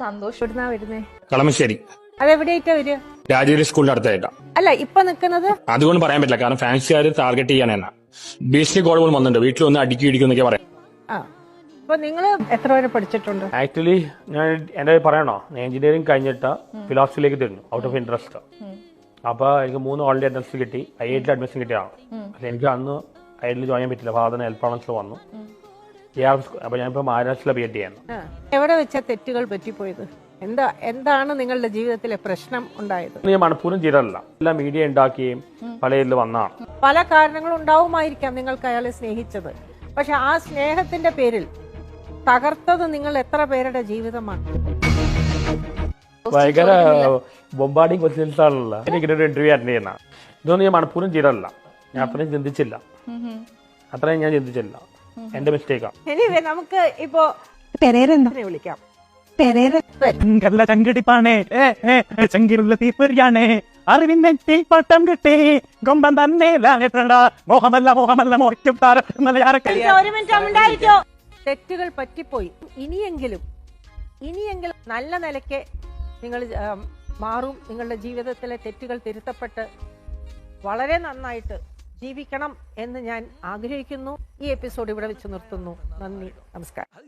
സന്തോഷം. എവിടുന്നാ വരുന്നേ? കളമശ്ശേരി അതെവിടെയായിട്ടാ വരിക? രാജഗിരി സ്കൂളിന്റെ അടുത്തായിട്ടാ. അല്ല, ഇപ്പൊ നിക്കുന്നത് അതുകൊണ്ട് പറയാൻ പറ്റില്ല, കാരണം ഫാൻസുകാർ ടാർഗറ്റ് ചെയ്യാൻ തന്നെ ഭീഷണി കോൾ പോലും വന്നിട്ടുണ്ട്. വീട്ടിൽ ഒന്ന് അടുക്കി ഇടിക്കും എന്നൊക്കെ പറയാം. ആ, അപ്പൊ നിങ്ങള് എത്ര വരെ പഠിച്ചിട്ടുണ്ട്? ആക്ച്വലി ഞാൻ എന്റെ പറയണോ, ഞാൻ എഞ്ചിനീയറിംഗ് കഴിഞ്ഞിട്ട് ഫിലോസഫിയിലേക്ക് തിരിഞ്ഞു ഔട്ട് ഓഫ് ഇൻട്രസ്റ്റ്. അപ്പൊ എനിക്ക് 3 ഓൾറെഡി അഡ്മിഷൻ കിട്ടി, IIT അഡ്മിഷൻ കിട്ടിയാണ്. പക്ഷെ എനിക്ക് അന്ന് IIT ജോയിൻ ചെയ്യാൻ പറ്റില്ല, ഫാദറിന് ഹെൽപ്പ് വന്നു. അപ്പൊ ഞാനിപ്പോ മഹാരാഷ്ട്രയിലെ BEd ചെയ്യുന്നു. എവിടെ വെച്ചാ തെറ്റുകൾ പറ്റിപ്പോയത്? എന്താണ് നിങ്ങളുടെ ജീവിതത്തിലെ പ്രശ്നം ഉണ്ടായത്? ഞാൻ മനഃപൂർവ്വം ചെയ്തതല്ല, എല്ലാം മീഡിയ ഉണ്ടാക്കുകയും പല ഇതിൽ വന്നാണ്. പല കാരണങ്ങളും ഉണ്ടാവുമായിരിക്കാം നിങ്ങൾക്ക് അയാളെ സ്നേഹിച്ചത്. പക്ഷെ ആ സ്നേഹത്തിന്റെ പേരിൽ തകർത്തത് നിങ്ങൾ എത്ര പേരുടെ ജീവിതമാണ്? ഭയങ്കര ബൊമ്പാർഡിങ് ക്വസ്റ്റ്യൻസ് ആണല്ല എനിക്ക് ഒരു ഇന്റർവ്യൂ അറ്റൻഡ് ചെയ്യുന്ന. ഇതൊന്നും ഞാൻ മനഃപൂർവ്വം ചെയ്തതല്ല, ഞാൻ അത്രയും ചിന്തിച്ചില്ല. എന്റെ മിസ്റ്റേക്കാ. നമുക്ക് ഇപ്പോ വിളിക്കാം. ചങ്കിടിപ്പാണേ, ചങ്കിലുള്ള തീപ്പൊരിയാണേ, അറിവിന്റെ തീപ്പട്ടം കിട്ടി കൊമ്പം തന്നെ മോഹമല്ല മോഹമല്ല മോഹിക്കും താരം. തെറ്റുകൾ പറ്റിപ്പോയി. ഇനിയെങ്കിലും നല്ല നിലയ്ക്ക് നിങ്ങൾ മാറും. നിങ്ങളുടെ ജീവിതത്തിലെ തെറ്റുകൾ തിരുത്തപ്പെട്ട് വളരെ നന്നായിട്ട് ജീവിക്കണം എന്ന് ഞാൻ ആഗ്രഹിക്കുന്നു. ഈ എപ്പിസോഡ് ഇവിടെ വെച്ച് നിർത്തുന്നു. നന്ദി, നമസ്കാരം.